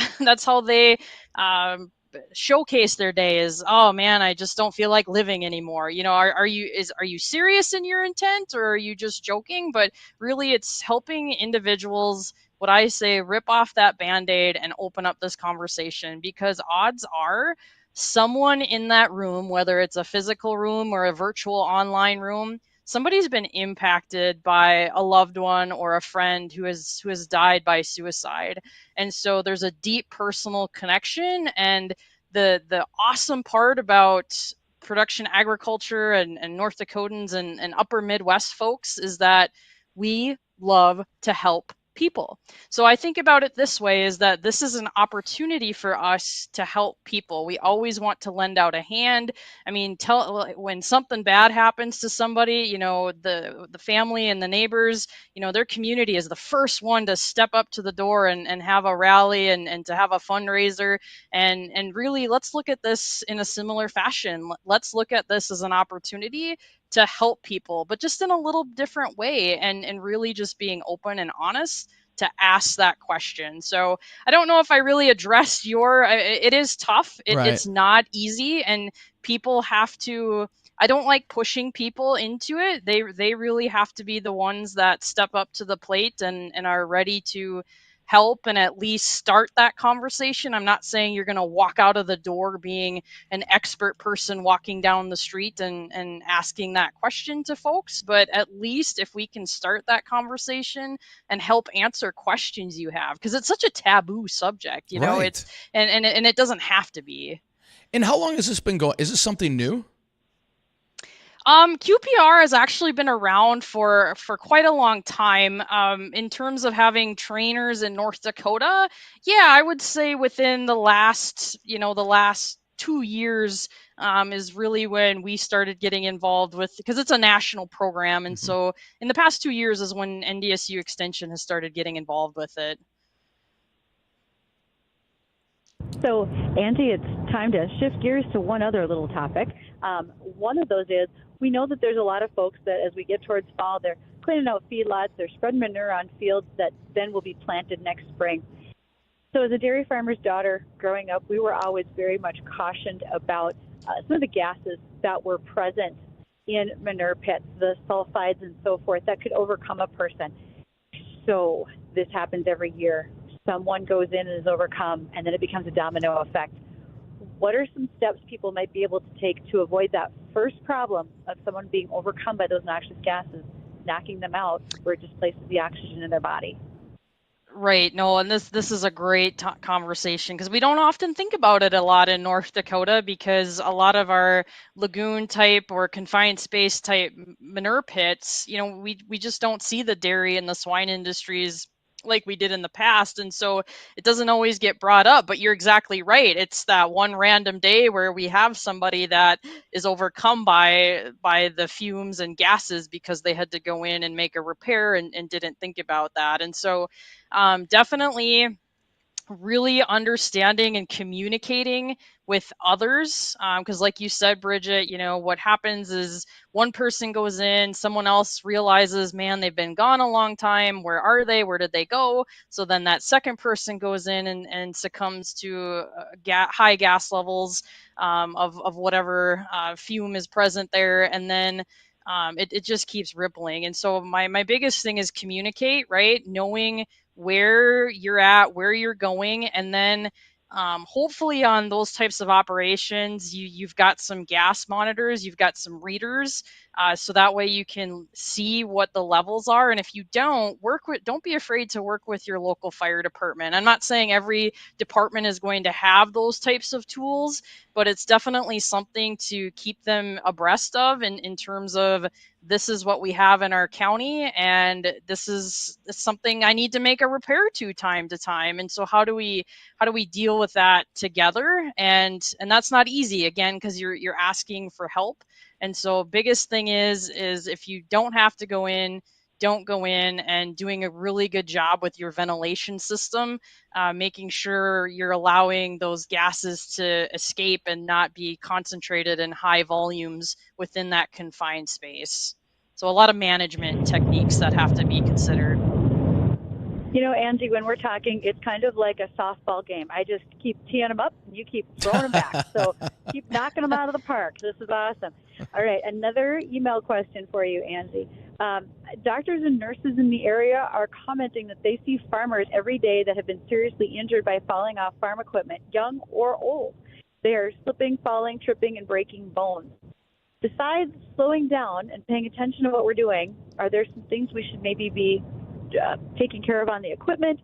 showcase their day is, oh man, I just don't feel like living anymore. Are you serious in your intent or are you just joking? But really it's helping individuals, what I say, rip off that Band-Aid and open up this conversation, because odds are someone in that room, whether it's a physical room or a virtual online room, somebody's been impacted by a loved one or a friend who has died by suicide. And so there's a deep personal connection. And the awesome part about production agriculture and North Dakotans and upper Midwest folks is that we love to help people. So I think about it this way, is that this is an opportunity for us to help people. We always want to lend out a hand. I mean, when something bad happens to somebody, the family and the neighbors, their community is the first one to step up to the door and have a rally and to have a fundraiser. And really, let's look at this in a similar fashion. Let's look at this as an opportunity to help people, but just in a little different way, and really just being open and honest to ask that question. So I don't know if I really addressed it is tough. Right. It's not easy, and people have to, I don't like pushing people into it. They really have to be the ones that step up to the plate and are ready to help and at least start that conversation. I'm not saying you're going to walk out of the door being an expert person walking down the street and asking that question to folks, but at least if we can start that conversation and help answer questions you have, because it's such a taboo subject, Right. it's and it doesn't have to be. And how long has this been going? Is this something new? QPR has actually been around for quite a long time. In terms of having trainers in North Dakota, yeah, I would say within the last 2 years is really when we started getting involved with, because it's a national program, and so in the past 2 years is when NDSU Extension has started getting involved with it. So, Angie, it's time to shift gears to one other little topic. One of those is, we know that there's a lot of folks that as we get towards fall, they're cleaning out feedlots, they're spreading manure on fields that then will be planted next spring. So as a dairy farmer's daughter growing up, we were always very much cautioned about some of the gases that were present in manure pits, the sulfides and so forth, that could overcome a person. So this happens every year. Someone goes in and is overcome, and then it becomes a domino effect. What are some steps people might be able to take to avoid that first problem of someone being overcome by those noxious gases, knocking them out where it displaces the oxygen in their body? Right. No, and this is a great conversation, because we don't often think about it a lot in North Dakota, because a lot of our lagoon type or confined space type manure pits, we just don't see the dairy and the swine industries like we did in the past, and so it doesn't always get brought up. But you're exactly right. It's that one random day where we have somebody that is overcome by the fumes and gases because they had to go in and make a repair and didn't think about that. And so definitely really understanding and communicating with others, because like you said, Bridgette, what happens is one person goes in, someone else realizes, man, they've been gone a long time, where are they, where did they go? So then that second person goes in and succumbs to high gas levels of whatever fume is present there, and then it just keeps rippling. And so my biggest thing is communicate, right? Knowing where you're at, where you're going, and then hopefully on those types of operations, you've got some gas monitors, you've got some readers, so that way you can see what the levels are. And if you don't be afraid to work with your local fire department. I'm not saying every department is going to have those types of tools, but it's definitely something to keep them abreast of in terms of, this is what we have in our county, and this is something I need to make a repair to time to time. And so how do we deal with that together? And that's not easy, again, because you're asking for help. And so biggest thing is if you don't have to go in, don't go in, and doing a really good job with your ventilation system, making sure you're allowing those gases to escape and not be concentrated in high volumes within that confined space. So a lot of management techniques that have to be considered. Angie, when we're talking, it's kind of like a softball game. I just keep teeing them up, and you keep throwing them back. So keep knocking them out of the park. This is awesome. All right, another email question for you, Angie. Doctors and nurses in the area are commenting that they see farmers every day that have been seriously injured by falling off farm equipment, young or old. They are slipping, falling, tripping, and breaking bones. besides slowing down and paying attention to what we're doing, are there some things we should maybe be taking care of on the equipment,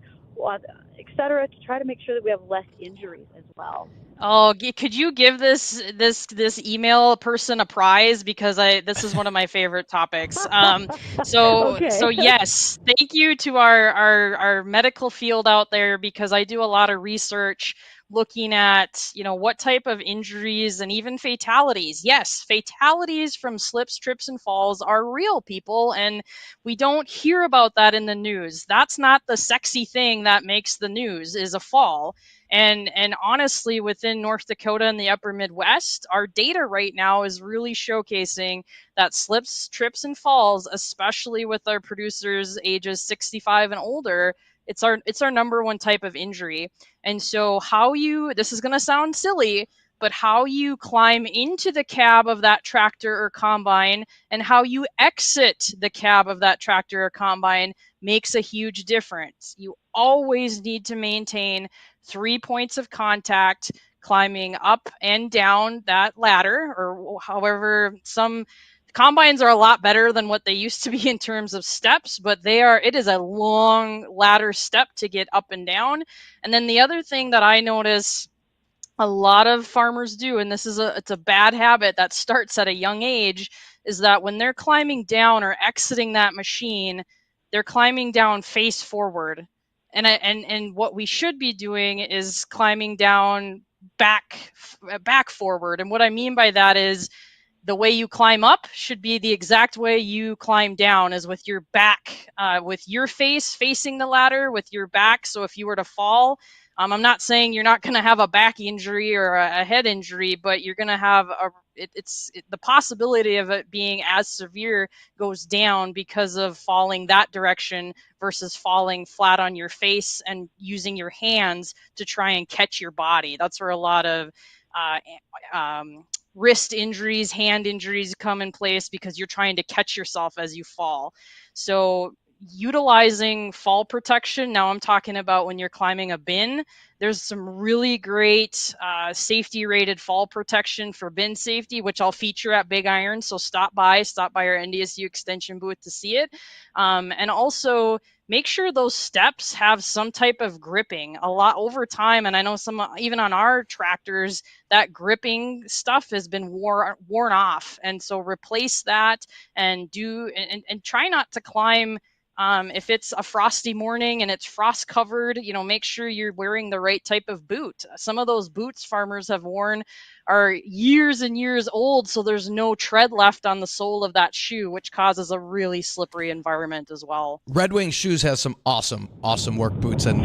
et cetera, to try to make sure that we have less injuries as well? Oh, could you give this email person a prize, because this is one of my favorite topics. So Okay. yes, thank you to our medical field out there, because I do a lot of research looking at, what type of injuries and even fatalities. Yes, fatalities from slips, trips, and falls are real, people, and we don't hear about that in the news. That's not the sexy thing that makes the news, is a fall. And honestly, within North Dakota and the upper Midwest, our data right now is really showcasing that slips, trips, and falls, especially with our producers ages 65 and older, it's our number one type of injury. And so this is going to sound silly, but how you climb into the cab of that tractor or combine and how you exit the cab of that tractor or combine makes a huge difference. You always need to maintain 3 points of contact climbing up and down that ladder, or however, some combines are a lot better than what they used to be in terms of steps, but it is a long ladder step to get up and down. And then the other thing that I notice a lot of farmers do, and it's a bad habit that starts at a young age, is that when they're climbing down or exiting that machine, they're climbing down face forward. And what we should be doing is climbing down back forward. And what I mean by that is, the way you climb up should be the exact way you climb down, is with your back, with your face facing the ladder, with your back. So if you were to fall, I'm not saying you're not going to have a back injury or a head injury, but you're going to have the possibility of it being as severe goes down because of falling that direction versus falling flat on your face and using your hands to try and catch your body. That's where a lot of wrist injuries, hand injuries come in place, because you're trying to catch yourself as you fall. So utilizing fall protection, now I'm talking about when you're climbing a bin, there's some really great safety rated fall protection for bin safety, which I'll feature at Big Iron. So stop by our NDSU extension booth to see it. And also make sure those steps have some type of gripping a lot over time. And I know some, even on our tractors, that gripping stuff has been worn off. And so replace that and try not to climb. If it's a frosty morning and it's frost covered, make sure you're wearing the right type of boot. Some of those boots farmers have worn are years and years old, so there's no tread left on the sole of that shoe, which causes a really slippery environment as well. Red Wing Shoes has some awesome work boots, and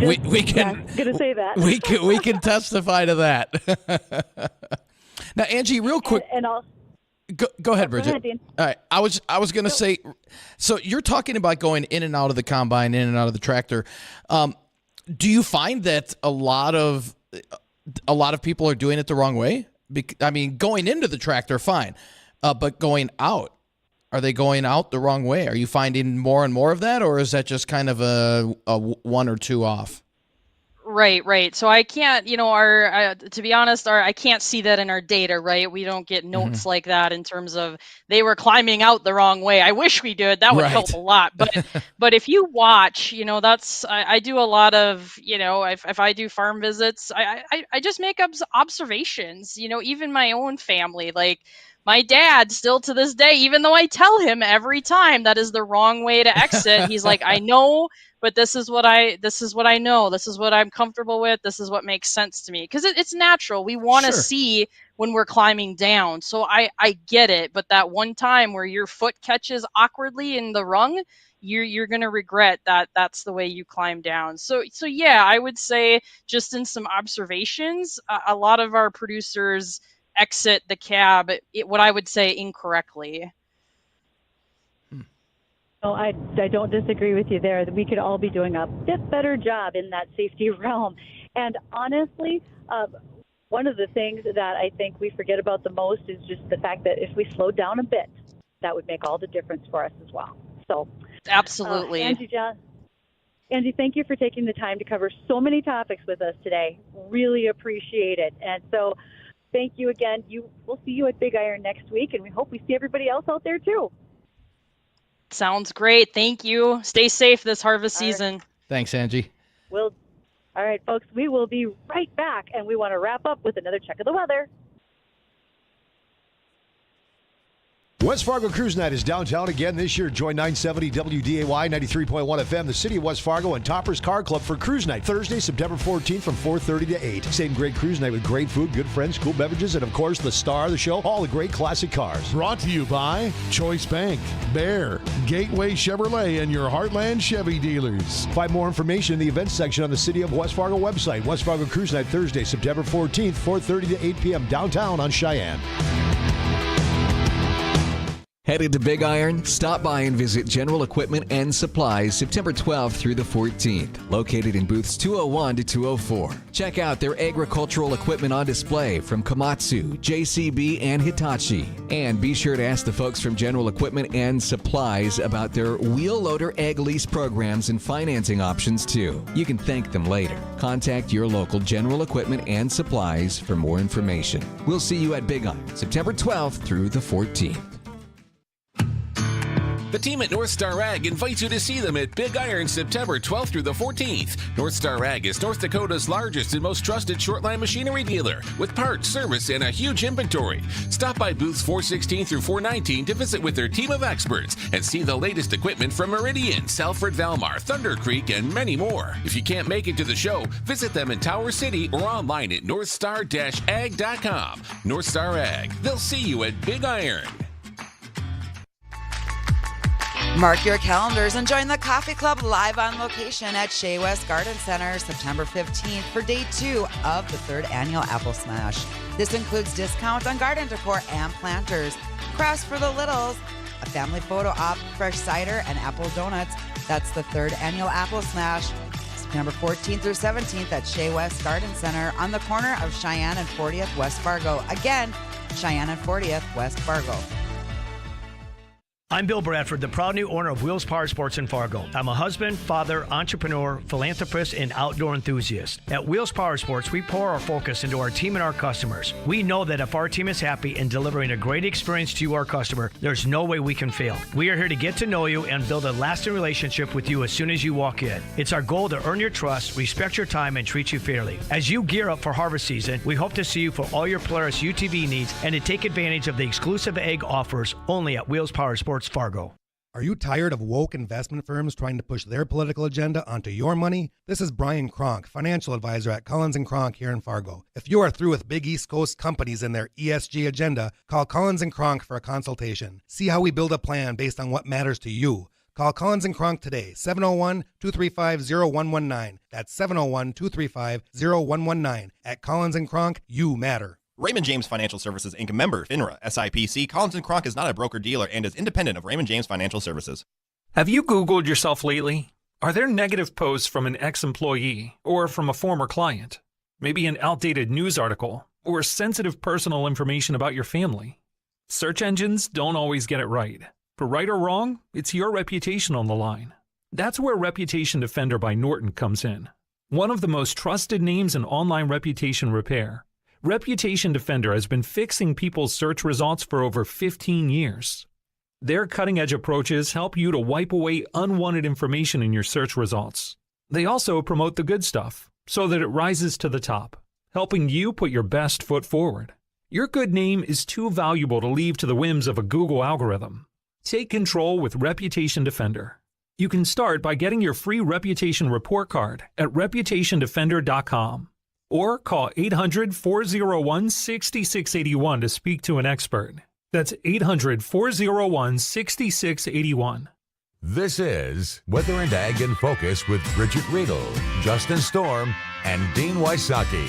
we can gonna say that we can testify to that. Now, Angie, real quick. And I'll. Go ahead, Bridgette. Go ahead, Dean. All right, I was going to say, so you're talking about going in and out of the combine, in and out of the tractor. Do you find that a lot of people are doing it the wrong way? I mean, going into the tractor, fine, but going out, are they going out the wrong way? Are you finding more and more of that, or is that just kind of a one or two off? Right. So I can't, to be honest, I can't see that in our data, right? We don't get notes like that in terms of they were climbing out the wrong way. I wish we did. That would help a lot. But if you watch, I do a lot of, if I do farm visits, I just make observations, even my own family, like my dad still to this day, even though I tell him every time that is the wrong way to exit, he's like, I know, but this is what I know. This is what I'm comfortable with. This is what makes sense to me. Because it's natural. We want to see when we're climbing down. So I get it. But that one time where your foot catches awkwardly in the rung, you're going to regret that that's the way you climb down. So yeah, I would say just in some observations, a lot of our producers exit the cab, what I would say, incorrectly. No, I don't disagree with you there. That we could all be doing a bit better job in that safety realm. And honestly, one of the things that I think we forget about the most is just the fact that if we slowed down a bit, that would make all the difference for us as well. So, absolutely, Angie, thank you for taking the time to cover so many topics with us today. Really appreciate it. And so, thank you again. We'll see you at Big Iron next week, and we hope we see everybody else out there too. Sounds great. Thank you. Stay safe this harvest season. Thanks, Angie. All right, folks, we will be right back, and we want to wrap up with another check of the weather. West Fargo Cruise Night is downtown again this year. Join 970 WDAY 93.1 FM, the City of West Fargo, and Topper's Car Club for Cruise Night, Thursday, September 14th from 4:30 to 8. Same great cruise night with great food, good friends, cool beverages, and of course, the star of the show, all the great classic cars. Brought to you by Choice Bank, Bear, Gateway Chevrolet, and your Heartland Chevy dealers. Find more information in the events section on the City of West Fargo website. West Fargo Cruise Night, Thursday, September 14th, 4:30 to 8 p.m. downtown on Cheyenne. Headed to Big Iron? Stop by and visit General Equipment and Supplies September 12th through the 14th, located in booths 201 to 204. Check out their agricultural equipment on display from Komatsu, JCB, and Hitachi. And be sure to ask the folks from General Equipment and Supplies about their wheel loader egg lease programs and financing options too. You can thank them later. Contact your local General Equipment and Supplies for more information. We'll see you at Big Iron September 12th through the 14th. The team at North Star Ag invites you to see them at Big Iron September 12th through the 14th. North Star Ag is North Dakota's largest and most trusted shortline machinery dealer with parts, service, and a huge inventory. Stop by booths 416 through 419 to visit with their team of experts and see the latest equipment from Meridian, Salford Valmar, Thunder Creek, and many more. If you can't make it to the show, visit them in Tower City or online at northstar-ag.com. North Star Ag. They'll see you at Big Iron. Mark your calendars and join the Coffee Club live on location at Shea West Garden Center September 15th for day 2 of the 3rd annual Apple Smash. This includes discounts on garden decor and planters, crafts for the littles, a family photo op, fresh cider, and apple donuts. That's the 3rd annual Apple Smash. September 14th through 17th at Shea West Garden Center on the corner of Cheyenne and 40th West Fargo. Again, Cheyenne and 40th West Fargo. I'm Bill Bradford, the proud new owner of Wheels Power Sports in Fargo. I'm a husband, father, entrepreneur, philanthropist, and outdoor enthusiast. At Wheels Power Sports, we pour our focus into our team and our customers. We know that if our team is happy and delivering a great experience to you, our customer, there's no way we can fail. We are here to get to know you and build a lasting relationship with you as soon as you walk in. It's our goal to earn your trust, respect your time, and treat you fairly. As you gear up for harvest season, we hope to see you for all your Polaris UTV needs and to take advantage of the exclusive egg offers only at Wheels Power Sports Fargo. Are you tired of woke investment firms trying to push their political agenda onto your money? This is Brian Kronk, financial advisor at Collins & Kronk here in Fargo. If you are through with big East Coast companies and their ESG agenda, call Collins & Kronk for a consultation. See how we build a plan based on what matters to you. Call Collins & Kronk today, 701-235-0119. That's 701-235-0119. At Collins & Kronk, you matter. Raymond James Financial Services, Inc., member, FINRA, SIPC. Collins & Kronk is not a broker-dealer and is independent of Raymond James Financial Services. Have you Googled yourself lately? Are there negative posts from an ex-employee or from a former client? Maybe an outdated news article or sensitive personal information about your family? Search engines don't always get it right. For right or wrong, it's your reputation on the line. That's where Reputation Defender by Norton comes in. One of the most trusted names in online reputation repair, Reputation Defender has been fixing people's search results for over 15 years. Their cutting-edge approaches help you to wipe away unwanted information in your search results. They also promote the good stuff so that it rises to the top, helping you put your best foot forward. Your good name is too valuable to leave to the whims of a Google algorithm. Take control with Reputation Defender. You can start by getting your free reputation report card at reputationdefender.com. Or call 800-401-6681 to speak to an expert. That's 800-401-6681. This is Weather and Ag in Focus with Bridgette Readel, Justin Storm, and Dean Wysocki.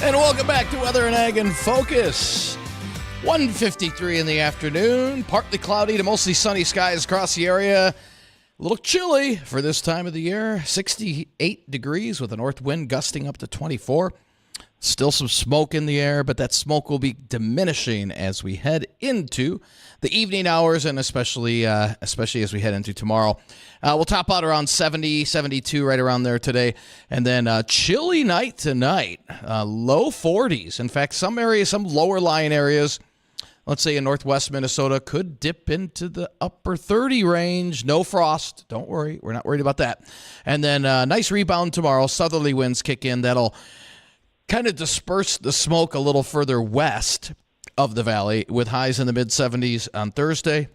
And welcome back to Weather and Ag in Focus. 1:53 in the afternoon, partly cloudy to mostly sunny skies across the area. A little chilly for this time of the year, 68 degrees with a north wind gusting up to 24. Still some smoke in the air, but that smoke will be diminishing as we head into the evening hours, and especially as we head into tomorrow. We'll top out around 70, 72, right around there today. And then chilly night tonight, low 40s. In fact, some areas, some lower lying areas, let's say in northwest Minnesota, could dip into the upper 30 range. No frost. Don't worry. We're not worried about that. And then nice rebound tomorrow. Southerly winds kick in. That'll kind of disperse the smoke a little further west of the valley, with highs in the mid-70s on Thursday.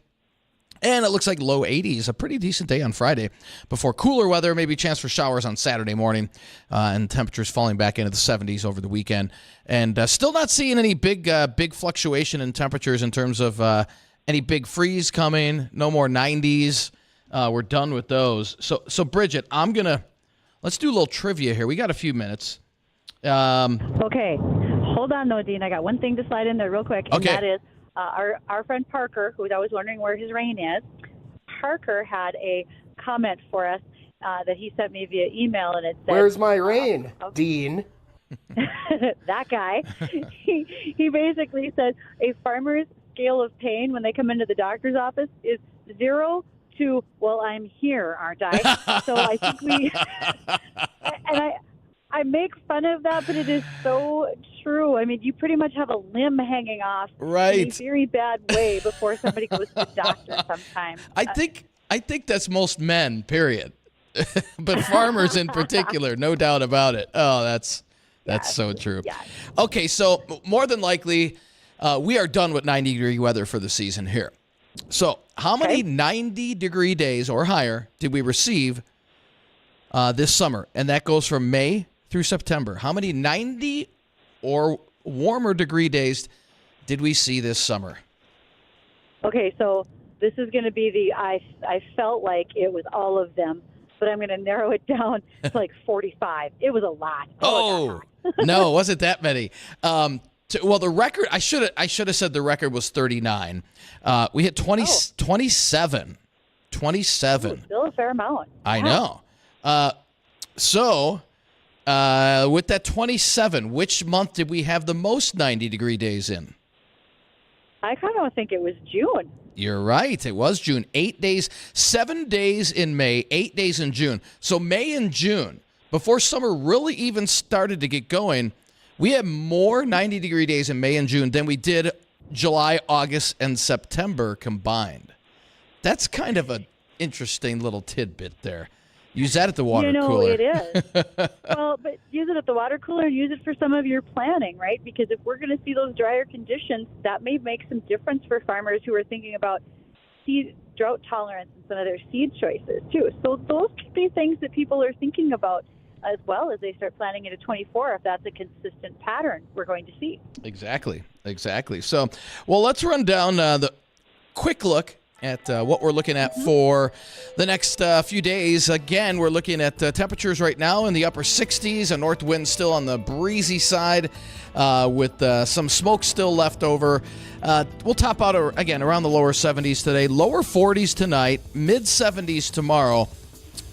And it looks like low 80s, a pretty decent day on Friday, before cooler weather, maybe chance for showers on Saturday morning, and temperatures falling back into the 70s over the weekend. And still not seeing any big fluctuation in temperatures in terms of any big freeze coming. No more 90s. We're done with those. So Bridgette, let's do a little trivia here. We got a few minutes. Okay. Hold on, though, Dean. I got one thing to slide in there real quick, and that is our friend Parker, who's always wondering where his rain is. Parker had a comment for us that he sent me via email, and it said, "Where's my rain, Dean?" That guy. He basically said a farmer's scale of pain when they come into the doctor's office is 0 to, well, I'm here, aren't I? So I think and I make fun of that, but it is so true. I mean, you pretty much have a limb hanging off in a very bad way before somebody goes to the doctor sometimes. I think that's most men, period. But farmers in particular, no doubt about it. Oh, that's so true. Yes. Okay, so more than likely, we are done with 90-degree weather for the season here. So how many 90-degree days or higher did we receive this summer? And that goes from May through September. How many 90 or warmer degree days did we see this summer? Okay, so this is going to be I felt like it was all of them, but I'm going to narrow it down to like 45. It was a lot. Oh, no, it wasn't that many. Well, the record, I should have said the record was 39. We hit 27. 27. Ooh, still a fair amount. I know. With that 27, which month did we have the most 90-degree days in? I kind of think it was June. You're right. It was June. 8 days, 7 days in May, 8 days in June. So May and June, before summer really even started to get going, we had more 90-degree days in May and June than we did July, August, and September combined. That's kind of an interesting little tidbit there. Use that at the water cooler. It is. Well, but use it at the water cooler and use it for some of your planning, right? Because if we're going to see those drier conditions, that may make some difference for farmers who are thinking about seed drought tolerance and some of their seed choices, too. So those could be things that people are thinking about as well as they start planning into 24, if that's a consistent pattern we're going to see. Exactly. So, well, let's run down the quick look at what we're looking at for the next few days. Again, we're looking at temperatures right now in the upper 60s, a north wind still on the breezy side with some smoke still left over. We'll top out again around the lower 70s today, lower 40s tonight, mid 70s tomorrow.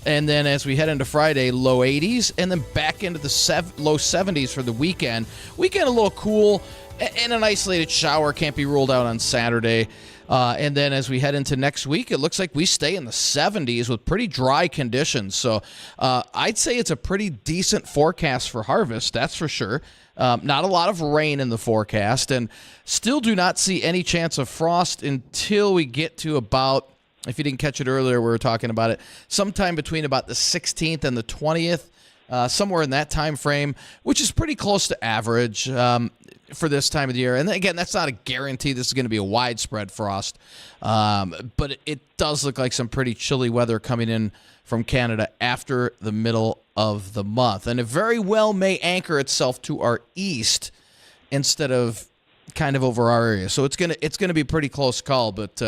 And then as we head into Friday, low 80s, and then back into the low 70s for the weekend. Weekend a little cool, and an isolated shower can't be ruled out on Saturday. And then as we head into next week, it looks like we stay in the 70s with pretty dry conditions. So I'd say it's a pretty decent forecast for harvest, that's for sure. Not a lot of rain in the forecast, and still do not see any chance of frost until we get to about, if you didn't catch it earlier, we were talking about it, sometime between about the 16th and the 20th, somewhere in that time frame, which is pretty close to average for this time of the year. And again, that's not a guarantee this is going to be a widespread frost, but it does look like some pretty chilly weather coming in from Canada after the middle of the month. And it very well may anchor itself to our east instead of kind of over our area. So it's gonna be a pretty close call, but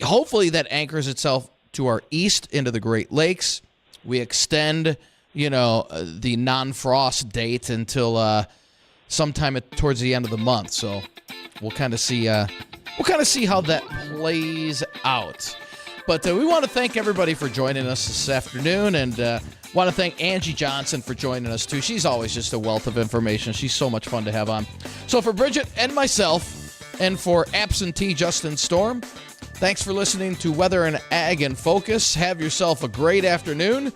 hopefully that anchors itself to our east into the Great Lakes. We extend, the non-frost date until sometime towards the end of the month. So we'll kind of see how that plays out. But we want to thank everybody for joining us this afternoon, and want to thank Angie Johnson for joining us, too. She's always just a wealth of information. She's so much fun to have on. So for Bridgette and myself, and for absentee Justin Storm, thanks for listening to Weather and Ag in Focus. Have yourself a great afternoon.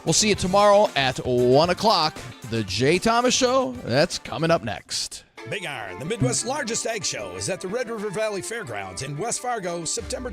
We'll see you tomorrow at 1 o'clock. The Jay Thomas Show, that's coming up next. Big Iron, the Midwest's largest ag show, is at the Red River Valley Fairgrounds in West Fargo, September